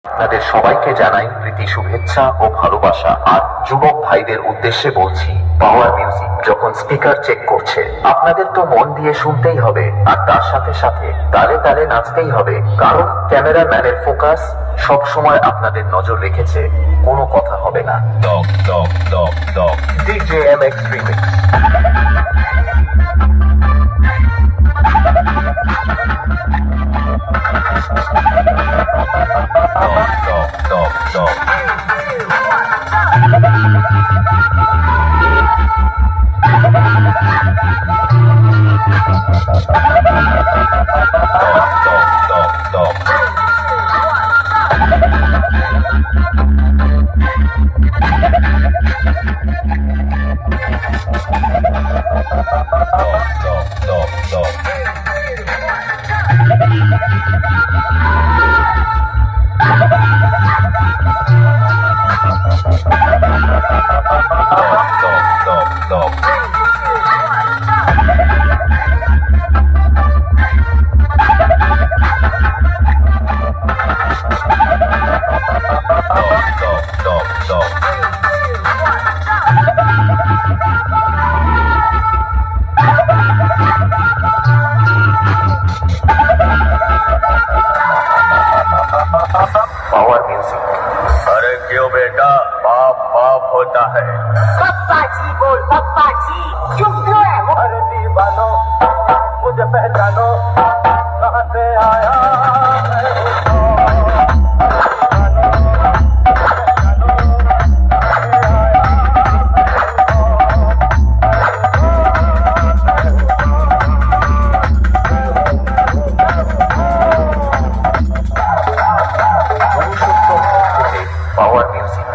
আপনাদের সবাইকে জানাই প্রীতি শুভেচ্ছা ও ভালোবাসা। আর যুবক ভাইদের উদ্দেশ্যে বলছি, পাওয়ার মিউজিক যখন স্পিকার চেক করছে, আপনাদের তো মন দিয়ে শুনতেই হবে, আর তার সাথে সাথে তালে তালে নাচতেই হবে, কারণ ক্যামেরাম্যানের ফোকাস সব সময় আপনাদের নজর রেখেছে। কোনো কথা হবে না। DJ MX Remix। Power music. अरे क्यों बेटा, बाप बाप होता है। पप्पा जी बोल, पप्पा जी चुप क्यों है वो? अरे दीवानो, मुझे पहचानो, कहाँ से आया पावर म्यूजिक।